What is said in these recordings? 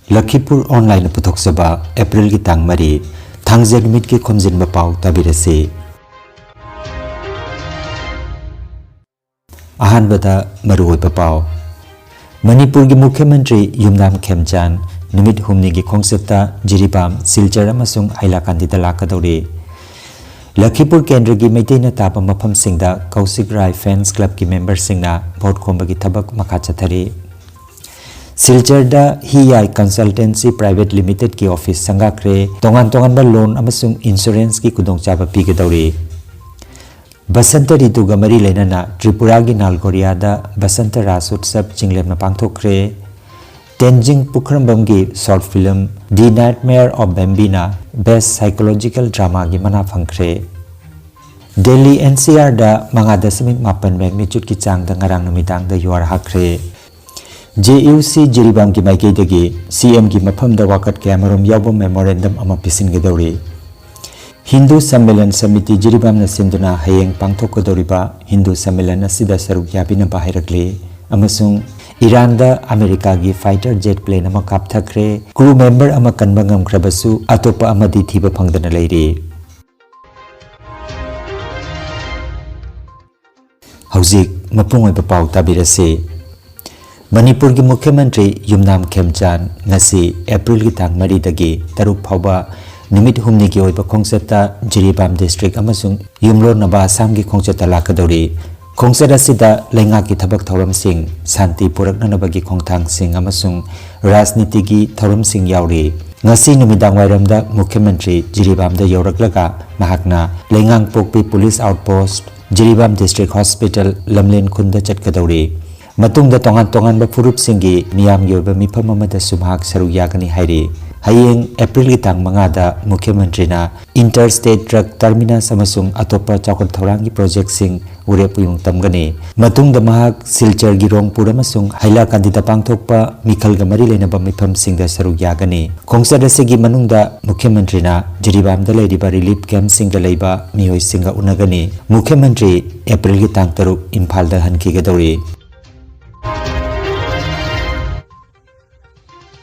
Lakhipur Online Putoksaba April ki tang mari Thangje numit ki Khomjinba Pao tabirase. Ahanbada maruoiba pao Manipur ki Mukhyamantri Yumnam Khemchan numit humni ki khongsepta Jiribam Silchar amasung Hailakandita lakadori. Lakhipur Kendra ki Maitena tapa mafam singda Kausik Rai Fans Club ki member singna vote khomba ki thabak makha chathari. Silchar da Hiyai Consultancy Private Limited ki office sangakre tongan ba loan amasung insurance ki kudongchaba pigadauri. Basanta ritu ga mari lenana Tripura gi Nalgoria da Basanta Rasotsab Chinglem na pangthokre. Tenjing Pukhrambam gi short film The Nightmare of Bambina Best Psychological Drama gi mana phangkre. Delhi NCR da mangada samik mapan magnitude ki chang da ngarang numitang da yuar hakre. JUC Jiribam ki maikei dagi CM ki mafam da wakat kamarom yawbam memorandum ama pisin gedori. Hindu Sammelan Samiti Jiribam na sinduna hayeng pangthokkodoriba Hindu Sammelan asida saruk yabina bahairakle amasung Iran da America gi fighter jet plane ama kapthakre crew member ama kanba ngamkhrabasu atopa amadi thiba phangdana leiri. Hauzik mapungoi pau tabirase. Manipur ki Mukhyamantri Yumnam Khemchan ngasi April ki tang mari dagi taruk phauba numit humni ki oiba khongseta Jiribam district amasung Yumro naba Assam ki khongseta lakadori. Khongseta sida lenga ki thabak thoram sing santi puraknanaba ki khongthang sing amasung rajniti ki thoram sing yauri. Ngasi numidang wairamda Mukhyamantri Jiribam da yoraklaga mahakna lengang pokpi police outpost Jiribam district hospital lamlen khunda chatkadori. Matungda tongan ba furup singi miyam yoba mifam amada sumhak saruk yagani hairi. Hayeng April ki tang mangada Mukhyamantri na interstate truck terminus amasung atopa chakot thaurangi project sing urepuyung tamgani. Matungda mahak Silchar gi Rongpur amasung Hailakandita pangthokpa mikhal ga mari lenaba mifam singda saruk yagani. Khongsada sigi manungda Mukhyamantri na Jiribam da leiriba relief camp singda leiba miyoi singa unagani. Mukhyamantri April ki tang taruk Imphal da hankigadori.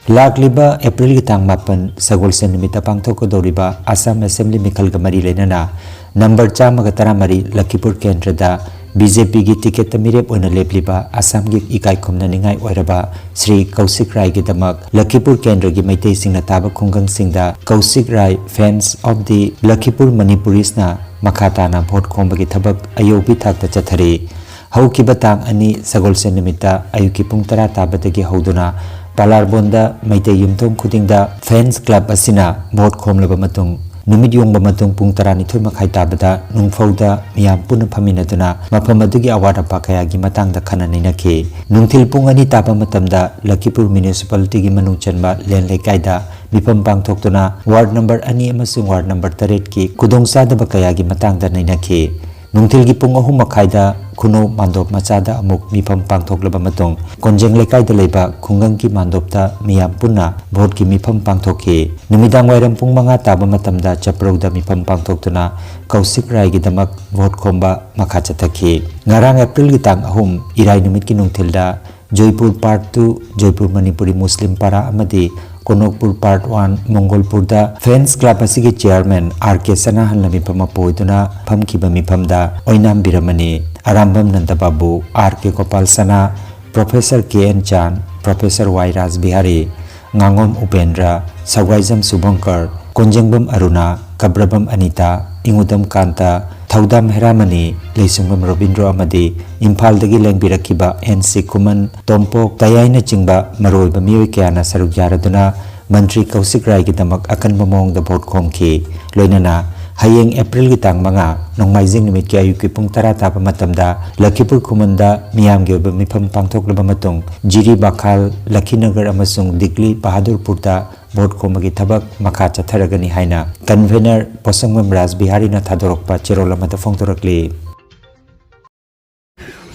Lakliba April ki tang mapan sagol sen nimita pangthokkodoriba Assam Assembly mikhal ga mari lenana number 113 Lakhipur Kendra da BJP gi ticket tamirep oina lepliba Assam gi ikai khomna ningai oiraba Sri Kausik Rai gi damak Lakhipur Kendra gi maitei singna taba khungang singda Kausik Rai Fans of the Lakhipur Manipuris na makhata na vote khomba gi thabak ayobi thakta chathari. Haukiba tang ani sagol sen nimita ayuki pung 10 tabadagi hauduna Palarbonda Maitei Yumthong Khudingda Fans Club asina vote khomlaba matung numit yongba matung pung 12 makhai tabada nungfauda miyam puna phaminaduna mafam adugi award apakaya gi matangda khana ninakhe. Nungthil pung ani taba matamda Lakhipur municipality gi manung chanba len lekaida mifam pangthoktuna ward number 2 amasung ward number 8 ki kudongsa da kaya gi matangda ninakhe. Nungthil gi pung 3 makhaida Kuno mandop machada amuk mifam pangthoklaba matung konjeng lekai da leiba khungang ki mandopta miyam punna vote ki mifam pangthokhi. Numidang wairam pung 5 taba matamda chaprauda mifam pangthoktuna Kausik Rai gi damak vote khomba makha chathakhi. Ngarang April gi tang 3 irai numit ki nungthilda Joypur part 2 Joypur Manipuri Muslim para amadi Konokpur part 1 Mongolpur da Fans Club asigi chairman RK Sanahan lami pama poiduna phamkiba mifamda oinam biramani Arambam Nandababu RK Kopal Sana Professor KN Chan Professor Y Raj Bihari Ngangom Upendra Sawgaijam Subhankar Konjengbam Aruna Kabrabam Anita Ingudam Kanta Thaudam Heramani Leisungam Robindro amadi Imphal dagi lengbirakiba NC Kuman Tompok Tayaina chingba maroiba miyoi kayana saruk yaraduna Mantri Kausik Rai gi damak akanba mawngda vote khomki. Loinana hayeng April ki tang 5 nongmaijing numit ki ayuki pung 10 taba matamda Lakhipur Khumanda miyam gi oiba mifam pangthoklaba matung Jiri Bakhal Lakhinagar amasung Digli Bahadurpur da vote khomagi thabak makha chatharagani haina convener Posangmam Raj Bihari na thadorokpa cherolamata phongtorakli.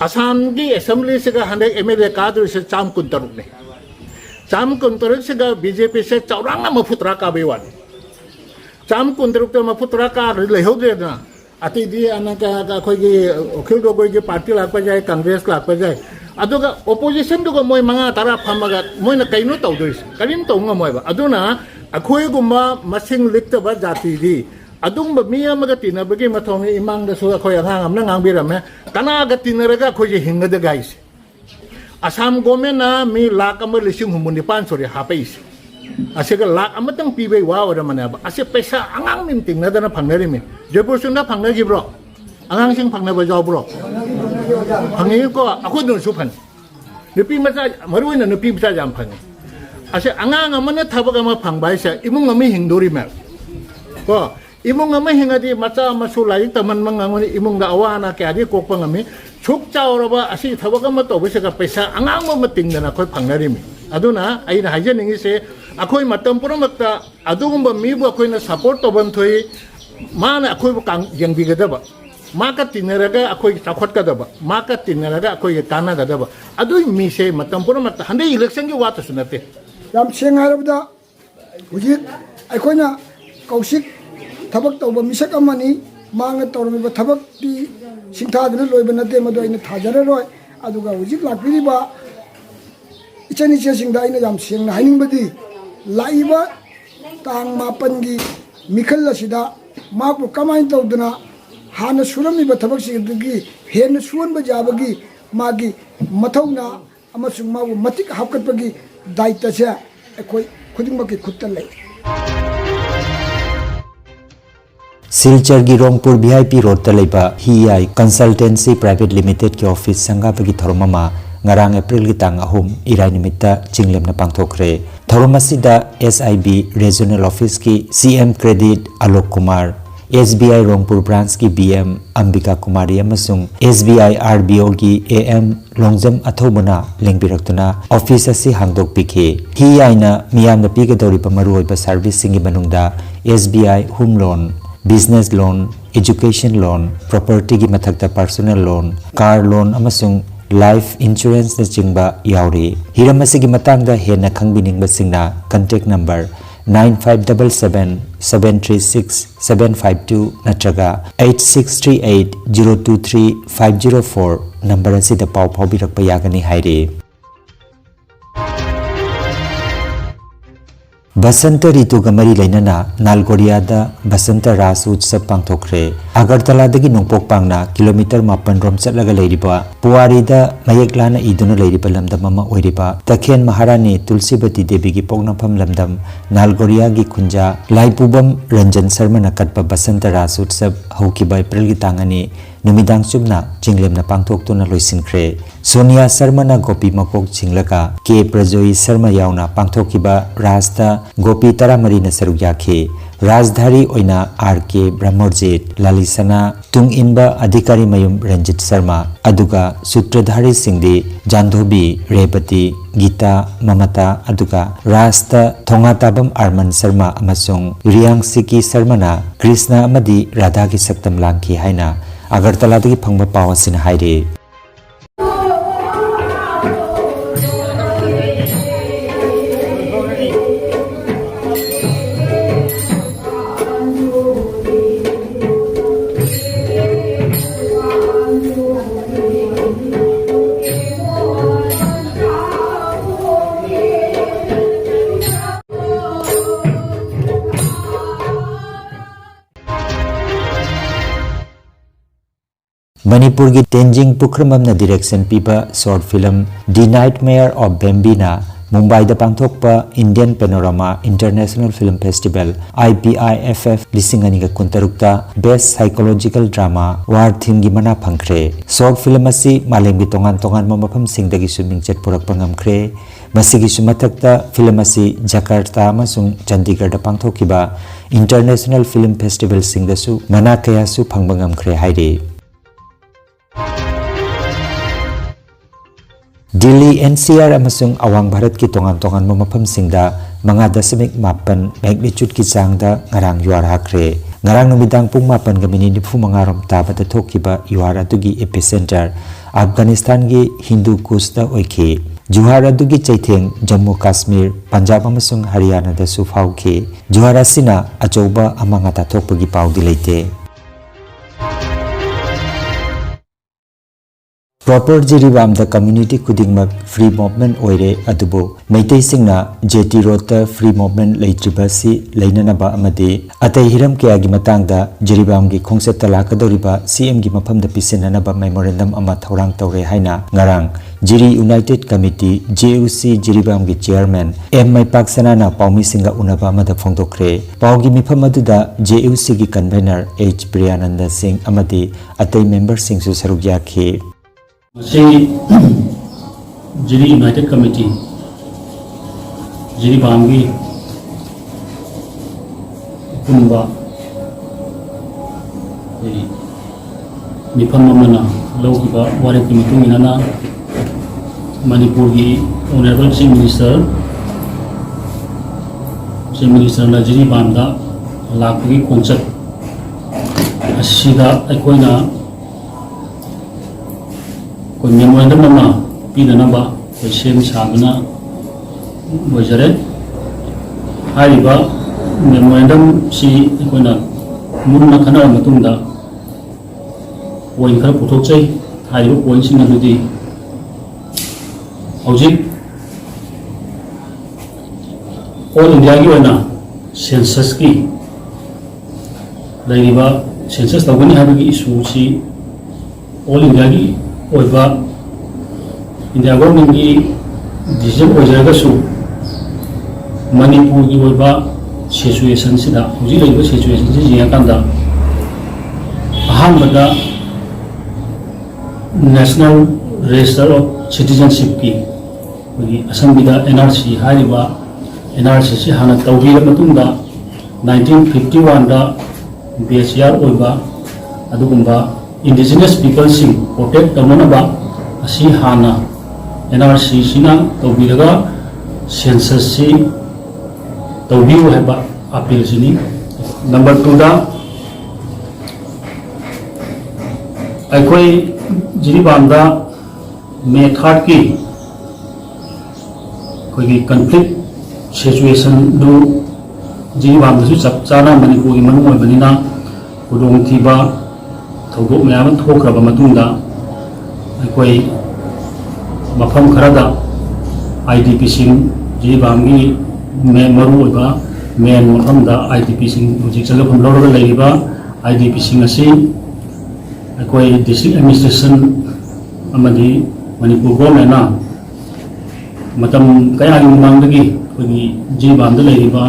Assam की assembly से का hundred MLA Kader से चाम कुंतरुक ने चाम कुंतरुक से का BJP से चौरांगा मफुतरा का बेवान चाम कुंतरुक तो मफुतरा का ले हो गया ना अति दी अन्ना का कोई की अखिल कोई की पार्टी लाग पर जाए कांग्रेस लाग पर जाए aduga opposition duga moi manga tara phamaga moi na kaino tawdois karim tawnga moi ba aduna akhoi gumba masing likta ba jati di adung ba miya maga tina bagi mathong imang da so akhoi angang amna ngang birame kana ga tinaraga khoi je hinga da guys Assam government na mi lakh ama lising humuni pan sori hapais asega lakh amatang pibe wa ora manaba ase pesa angang nim ting na dana phangnari mi jepur sunda phangna gi bro angang sing phangna ba jaw bro phangni ko akhod no su phan nupi macha marui na nupi macha jam phang ase angang amana thabak ama phangbai sa imung ami hingdori ma ko imung ama hingadi macha masu lai taman mangangoni imung da awana ke adi kokpang ami chuk chauraba asi thabak ama to bese ka pesa angang ma ting na khoi phangnari mi aduna aina hajeningi se akhoi matam puramata adugumba mi bu akhoi na support to ban thoi mana akhoi bu kang jengbi gadaba maka tinaraga akhoi chakhot kadaba maka tinaraga akhoi kana gadaba adui mi se matam puramata hande election gi wat sunate yam sengarabda huji akhoi kausik thabak to ba misak amani manga tormi ba thabak ti singthaduna loiba nate mado ina thajara roi aduga huji lakpiri ba ichani che singda ina yam sengna haning badi laiba tang mapan gi mikhal asida maku kamain tawduna hana surami ba thabak sigdagi hen suon ba jabagi magi mathawna amasung mabu matik hapkat bagi daita se ekoi khuding ba ki khutta lai Silchar gi Rongpur VIP Road talaiba HI Consultancy Private Limited ki office sanga bagi thormama ngarang April gi tang ahum irai nimita chinglemna pangthokre thormasida SIB Regional Office ki CM Credit Alok Kumar SBI Rongpur branch ki BM Ambika Kumari amasung SBI RBO ki AM Longjam athobuna lengpiraktuna office asi hangdok pikhe HI na miyamna pigadori pamaru oiba service singi manungda SBI home loan business loan, education loan, property gi mathakta personal loan, car loan amasung life insurance na chingba yauri. Hiramasi gi matangda hena khangbining basingna contact number 9577-736-752 natraga 8638-023-504 number asida pau phaubirakpa yagani haire. Basanta Ritu Gamari Lainana, Nalgoria da Basanta Ras Utsav Pangthokre, Agartala dagi Nungpok Pangna, kilometer mapan rom chatlaga leiriba, Puari da Mayaklana iduna leiriba lamdam ama oiriba, Takhen Maharani Tulsibati Devi gi Pognapam lamdam, Nalgoria gi Kunja, Laipubam Ranjan Sarma nakatpa Basanta Ras Utsav Haukiba April gi tangani, Numidang Subna, Chinglemna Pangthok na Loisinkre, Sonia Sarma na Gopi Makok Chinglaka, K. Prajoi Sarma Yauna Pangthokiba Rasta Gopi Taramari na Sarugyakhe, Rajdhari Oina R.K. Brahmorjit, Lalisana Tung Inba Adhikari Mayum Ranjit Sarma, Aduga Sutradhari Singdi, Jandhobi, Repati, Gita, Mamata, Aduga, Rasta Thongatabam Arman Sarma Amasung, Riyang Siki Sarmana, Krishna Amadi Radha ki Saktam Langki Haina, Agartala dagi phangba pawa sin haire. Manipur ki Tenjing Pukramam na direction pipa short film The Nightmare of Bambina Mumbai da pangthokpa Indian Panorama International Film Festival IPIFF lisingani ka kuntarukta Best Psychological Drama War Theme gi mana phangkhre short film asi malemgi tongan mafam singdagi suming chat purak pangamkhre masigi sumathakta film asi Jakarta amasung Chandigarh da pangthokiba International Film Festival singdasu mana kaya su phangbangamkhre haire. Delhi NCR amasung awang Bharat ki tongan mafam singda mga dasamik mapan magnitude ki changda ngarang yuar hakre ngarang numidang pung mapan gamini nifu mangarom tabata thokiba yuar adugi epicenter Afghanistan gi Hindu Kush da oikhe juhar adugi chaitheng Jammu Kashmir Punjab amasung Haryana da su phauke juhar asina achoba amanga ta thokpagi paudi leite proper jiribam da community kudingmak free movement oire adubo maitai singna JT road ta free movement leitriba si leinana ba amade atai hiram kya gi matang da jiribam gi khongset tala kadoriba CM gi mafam da pisenana ba memorandum ama thorang tawre haina ngarang Jiri United Committee JUC jiribam gi chairman M Mai Paksana na paumi singa unaba amada phongdokre paugi mifam aduda JUC gi convener H Priyananda Singh amadi atai member sing su saruk yakhi Jiri United Committee Jiri Bamgi Kumba Mifam Mamana Laukiba Wariki Mitunginana Manipuri Honorable Chief Minister na Jiri Bamda Lakhi Concert Asida Akoina कोई memorandum अमा पीननबा कोई same साबना Vajre हारिबा memorandum सी कोइना मुन्ना खना मतुंदा point खरा पुथोकचै हारिबा point सिंग अदुदि हौजिक all India की ओना census की लैरिबा census तौगनि हाबगी issue see all India की ओइबा India government की डिसीजन ओइजरगसु मणिपुर की ओइबा सिचुएशन सिदा हुजी लैबा सिचुएशन से जियाकांदा अहामदा नेशनल रजिस्टर ऑफ सिटीजनशिप की असमबिदा NRC हारिबा NRC से हाना तौबीर मतुंदा 1951 दा BSR ओइबा अदुगुंबा indigenous people sing protect tamonaba asi hana NRC sina tobiraga census si tobiu heba appeal sini number 2 da aikoi jiribanda May 3 ki koi conflict situation du jiribanda su chap chana manipur gi manu oibanina kudong thiba थौदोक मैम थोक्रब मतुंदा अखोई मफम खरदा IDP सिंग जीबांगी मे मरु ओइबा मेन मफमदा IDP सिंग हुजिक चलफम लौरगा लैरिबा IDP सिंग असि अखोई डिस्ट्रिक्ट एडमिनिस्ट्रेशन अमदि मणिपुर गवर्नमेंट ना मतम कयागी मांगदगी अखोई जीबांदा लैरिबा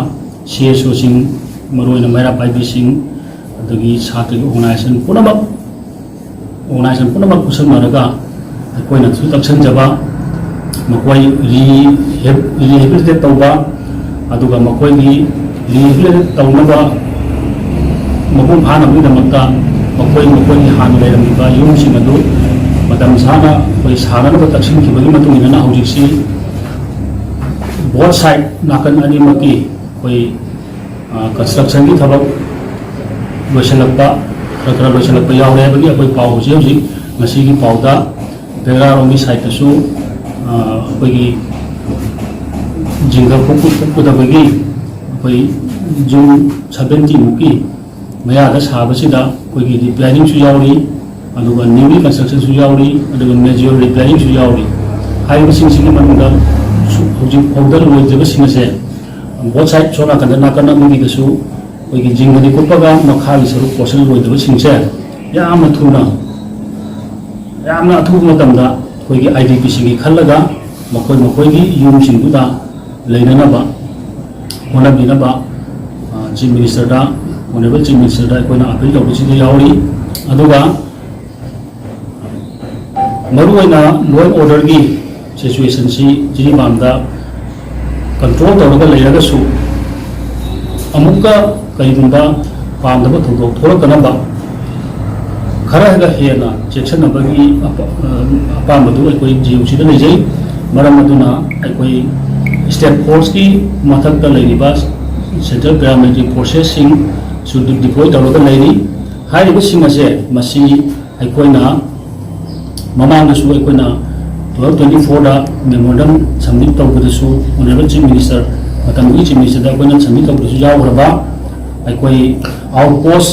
CSO सिंग मरुइना मैरा पाइबी सिंग अदगी छात्र ऑर्गेनाइजेशन पुनमक कुसमरगा अखोइना सु तक्सनजबा मकोई रिहेबिलिटेट तौबा अदुगा मकोई रिहेबिलिटेट तौनबा मपुम फानबगीदमक्ता मकोई हान लेरमिबा युमसिंग अदु मतम साना कोई साननबा तक्सिनखिबगी मतुंगिना हौजिकसि बोथ साइड नाकन अनिमकी कोई कंस्ट्रक्शन की थबक लोसलक्पा खरा लोसलक्पा यावरे बगी अखोई पाउ होजे होजि मसीगी पाउदा बेरारोंगी साइटसु अखोई जिंगा पुदबगी अखोई जून 70 मुकी मयादा साबसिदा अखोई रिपेयरिंग सु यावरी अदुगा न्यूली कंस्ट्रक्शन सु यावरी अदुगा मेजर रिपेयरिंग सु यावरी हाइबसिंग मनुंगा होजि पाउडर लोइजबसिंगसे बोथ साइड सोना नाकन मुगीदसु कोई जिंगनी कुपगा मखाली सरुक पोर्शन लोइदब सिंसे याम थुना याम अथुब मतमदा कोई IDP सिंगी खल्लगा मकोई यूम सिंगुदा लेननबा होनबिनबा चीफ मिनिस्टर दा ऑनरेबल चीफ मिनिस्टर दा कोइना अपील तौबसिदि यावरी अदुगा मरुइना लॉ एंड ऑर्डर की सिचुएशन सी जिरिबामदा कंट्रोल तौरगा लेरगसु अमुका कईगुंबा पामदब थौदोक थोरकनबा खरगा हेना चेक्सनबगी अपामदु अखोई जीओसीदा लेजै मरम अदुना अखोई स्टेट फोर्स की मथकता लेरिबा सेंट्रल पैरामिलिटरी फोर्सेस सिंग सु डिप्लॉय तौरगा लेरि हारिबा सिंग असे मसी अखोइना ममांगसु अखोइना 1224 दा मेमोरेंडम सबमिट तौबदसु ऑनरेबल चीफ मिनिस्टर मतमगी चीफ मिनिस्टर दा कोइना सबमिट तौबदसु यावरबा अखोई आउटपोस्ट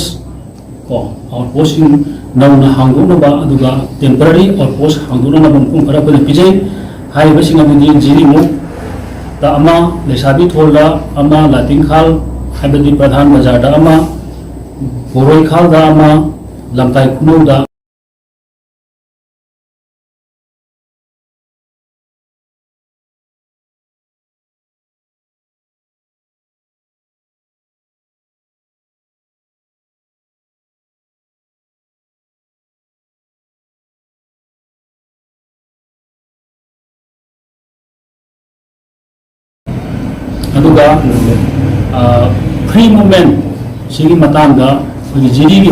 इन नौना हांगोनबा अदुगा टेम्पररी और पोस्ट हांगोनबा मफम खरा को पिजै हाइबसिंग अदुदि जिरिमु दा अमा लेसाबी थोलदा अमा लातिंखाल हाइबदि प्रधान बाजार दा अमा बोरोई खाल दा अमा लमताई खुनौ दा फ्री मूवमेंट सिगी मतांगा जिरी की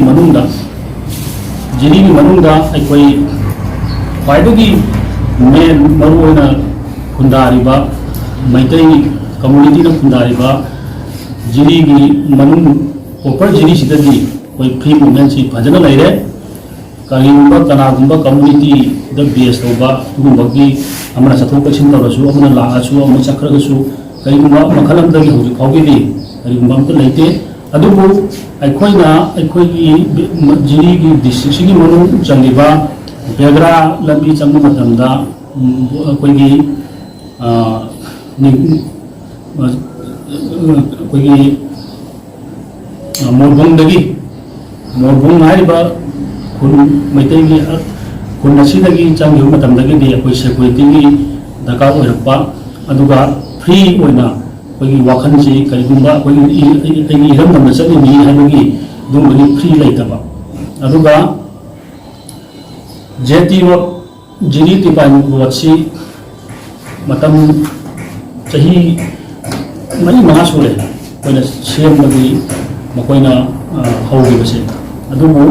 मनुंगा अखोई ख्वाइदगी मेन मरुओना खुंदारिबा मैतई कम्युनिटी ना खुंदारिबा जिरी की मनुंग प्रॉपर जिरी सिदगी कोई फ्री मूवमेंट सी फजना लेरे करीबा कनागुंबा कम्युनिटी द बेस तोबा गुंबगी अमना सथो पछिन तोरसु अमना लासु अमना चक्रगसु करीबा मखलमदगी होजि फाउगिदी करीबा अमत लेते अदुबु अखोइना अखोइगी जिरी की डिस्ट्रिक्ट की मनु चंगिबा बेगरा लंबी चंगु मतमदा अखोइगी अखोइगी मोरबुंगदगी मोरबुंग हाइबा खुन मैतैगी खुन असिदगी चंगि मतमदगी अखोइ सिक्युरिटी की दरकार ओइरपा अदुगा फ्री ओइना अखोइगी वाखनसी करिगुंबा अखोइगी इरम नम्बर चलिनी हाइबगी दुंबगी फ्री लेतबा अदुगा जेटी रो जिरी तिपाइन रोडसी मतम चही मई महा सुले कोइना सेमबगी मकोइना हौगिबसे अदुबु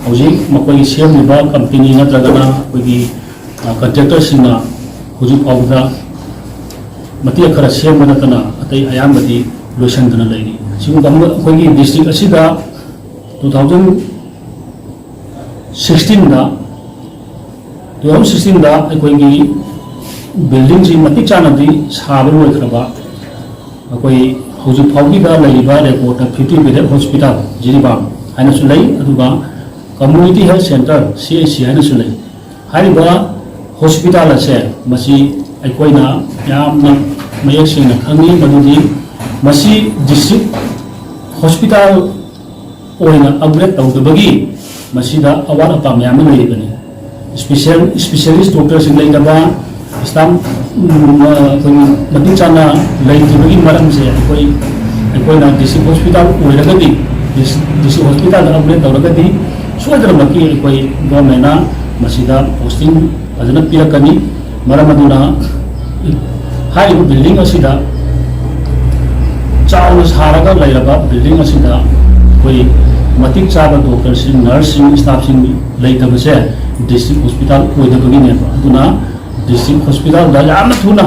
हौजिक मकोइ सेमनिबा कंपनी नत्रगना कोइगी कॉन्ट्रैक्टर सिंना हुजु फाउदा मती खरा सेम नतना अतै अयामबदी लोसनदना लेनी सिगुम कोइगी डिस्ट्रिक्ट असिदा 2016 दा अखोइगी बिल्डिंग जी मती चानदी साब लोइखरबा अखोइ हौजु फाउगिदा लेइबा रेपोर्ट 50 बेड हॉस्पिटल जिरिबाम हाइनसु लei अदुगा कम्युनिटी हेल्थ सेंटर CHC हाइनसु लei हाइबा हॉस्पिटल असे मसी अखोइना यामना मयक सेंना खंगी मदुदी मसी डिस्ट्रिक्ट हॉस्पिटल ओइना अपग्रेड तौदबगी मसीदा अवार अपा मयाम लेइबनी स्पेशलिस्ट डॉक्टर सिंह लेइदबा इस्लाम मती चाना लेइदिबगी मरम से अखोइना डिस्ट्रिक्ट हॉस्पिटल ओइरगदी डिस्ट्रिक्ट हॉस्पिटल अपग्रेड तौरगदी सोदरमकी अखोइ गवर्नमेंटना मसीदा पोस्टिंग फजना पिरकनी मरम अदुना हाइब बिल्डिंग असिदा चाउना सारगा लेरबा बिल्डिंग असिदा कोई मतिक चाबा डॉक्टर सिंह नर्स सिंह स्टाफ सिंह लेइदबसे डिस्ट्रिक्ट हॉस्पिटल ओइदबगिने अदुना डिस्ट्रिक्ट हॉस्पिटल दा याम थुना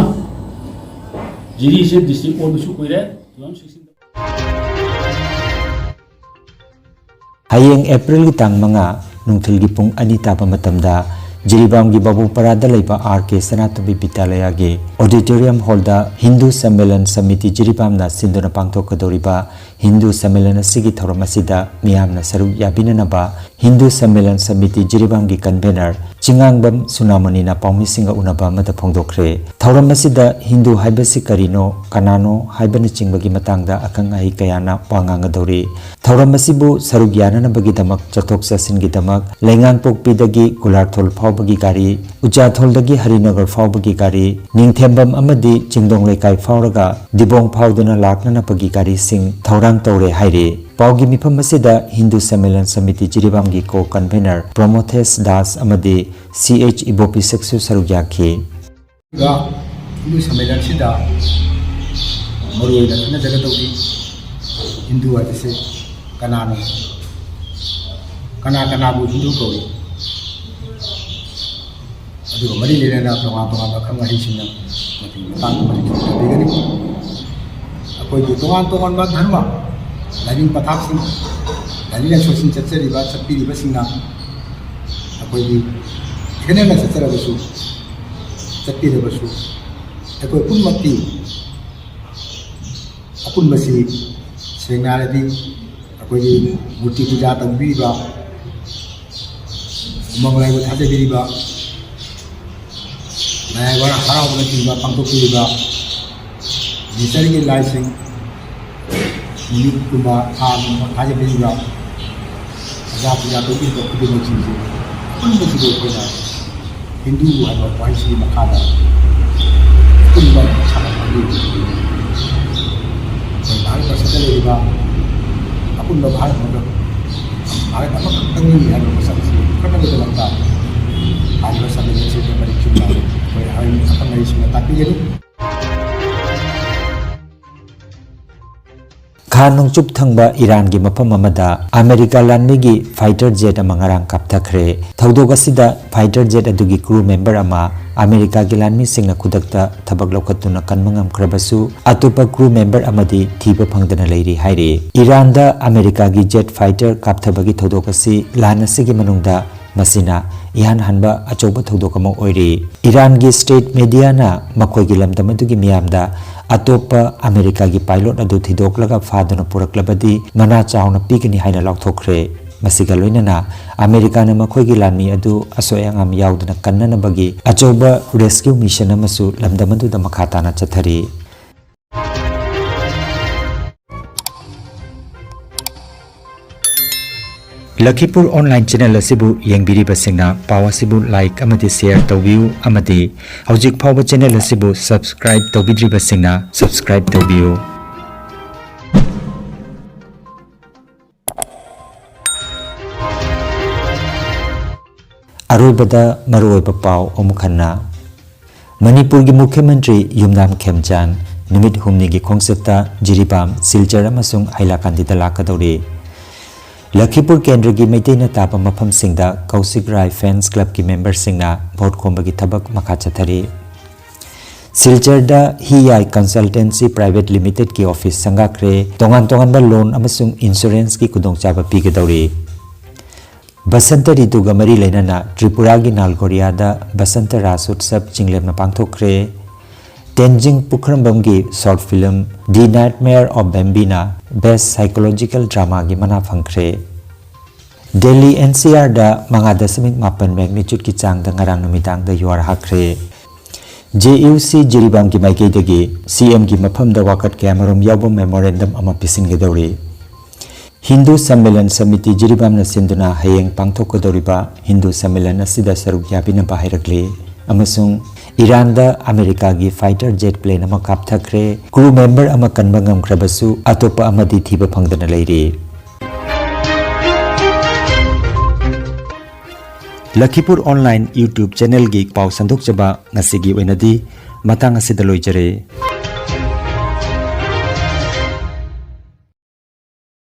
जिरी से डिस्ट्रिक्ट ओइबसु कोइरे 2016 Hayeng April ki tang mga nungthil gi pung ani taba matamda Jiribam gi babu parada leiba RK Sanatobi Vidyalaya gi auditorium hall da Hindu Sammelan Samiti Jiribam na sinduna pangthok kadoriba Hindu Sammelan asigi thoram asida miyamna saruk yabinanaba Hindu Sammelan Samiti Jiribam gi convener Chingangbam Sunamani na paumisinga unaba mata phongdokre thoram asida Hindu haibasi karino kanano haibani chingbagi matangda akang ai kayana panganga dori thoram asibu saruk yanana bagi damak chatok sasin gi damak lengang pokpidagi kularthol bagi gari Ujathol-dagi Harinagar bagi gari Ningthembam amadi Chingdong Lekai fauraga Dibong fauduna laknana bagi gari sing thaurang taure haire Paugi mifam asida Hindu Sammelan Samiti Jiribamgi co-convener Promotes Das amadi CH Ibopi Seksu Sarugyaki Hindu Sammelan sida Marui na jagatawdi Hindu adise kanana bu Hindu kawi अदुगा मरी लेना तोंगा खंगारी सिंह मती मतंग मरी थोगनी अखोई तोंगा धर्म lining पथाक Singh lining सोसिन चचरीबा चपीरीबा Singh अखोई खेनेना चचरबसु चपीरबसु अखोई पुनमती अपुनबसी सेंगारदी अखोई मूर्ति पूजा तंबीबा मंगलाइबो थाजबिरिबा नायबर हरावना तिबा पांथोकिबा नेचरगी lysing unique Quba आम थाजबिरिबा जाति जाति को खुदिनो चीज पुनबसिबो कोना हिंदू हाइबा वाइसी मखादा कुबा छाबि भारत वर्षदा लेबा अपुन भारत मग भारत अमक तंगी हाइबा मसक्सी कटबदलता हाइबा सबै से परीक्षा कोई हाइ अपन नैसिना तापिगनि खा नोंचुप थंगबा ईरान की मफम अमदा अमेरिका लानमी की फाइटर जेट मंगारां कापथखरे थौदोक असिदा फाइटर जेट अदुगी क्रू मेंबर अमा अमेरिका की लानमी सिंगना खुदकता थबक लौखतुना कनमंगम क्रबसु अतुपा क्रू मेंबर अमदी थीब फंगदना लेरी हाइरे ईरान दा अमेरिका की जेट फाइटर कापथबगी थौदोक असि लान असिगी मनुंगदा मसिना इहान हनबा अचौबा थौदोक अमा ओइरे ईरान की स्टेट मीडिया ना मखोगी लमदम अदुगी मियामदा अतोपा अमेरिका की पायलट अदु थिदोकलगा फादुना पुरक्लबदी मना चावना पीगनी हाइना लाउथोखरे मसिगा लोइनना अमेरिका न मखोगी लानमी अदु असोयांगम याउदना कन्ननबगी अचौबा रेस्क्यू मिशन अमसु लमदमदुदा मखाताना चथरी लखीपुर ऑनलाइन चैनल असिबु येंबिरिबसिंगना पाव असिबु लाइक अमदि शेयर तौबियु अमदि हौजिक फावबा चैनल असिबु सब्सक्राइब तौबिद्रिबसिंगना सब्सक्राइब तौबियु अरोबदा मरुओइबा पाव ओमुखन्ना मणिपुर की मुख्यमंत्री युमनाम खेमचान निमित हुमनी की खोंगसता जिरिबाम सिलचर अमसुंग हाइलाकांदिदा लाकदौरे लखीपुर केंद्र की मैतेना तापा मफम सिंगदा कौशिक राय फैंस क्लब की मेंबर सिंगना वोट खोंबगी थबक मखा चथरी सिलचरदा हियाई कंसल्टेंसी प्राइवेट लिमिटेड की ऑफिस संगाख्रे तोंगान तोंगानबा लोन अमसुंग इंश्योरेंस की खुदोंचाबा पीगदौरे बसंत ऋतुगा मरी लेना त्रिपुरा की नालगोरियादा बसंत रास उत्सव चिंगलेमना पांथोखरे तेंजिंग पुखरंबम की short film the nightmare of बेम्बीना बेस्ट साइकोलॉजिकल ड्रामा की मना फंख्रे दिल्ली एनसीआर दा 5.8 मैग्नीट्यूड की चांग दा ngarang numitang da yuar hakre JUC Jiribam की माइकेदगी CM की मफम दा वाकट कैमरम याबो मेमोरेंडम अमा पिसिनगदौरे हिंदू सम्मेलन समिति जिरिबाम न सिंधुना हयेंग पांथोकदौरिबा हिंदू सम्मेलन असिदा सरुक याबिना बाहिरगले अमसुंग ईरान दा अमेरिका की फाइटर जेट प्लेन अमा कापथखरे क्रू मेंबर अमा कनबंगम क्रबसु अतोपा अमदी थीब फंगदना लेरी लखीपुर ऑनलाइन यूट्यूब चैनल की पाव संदोक जबा ngasi gi oinadi matang asida loijare।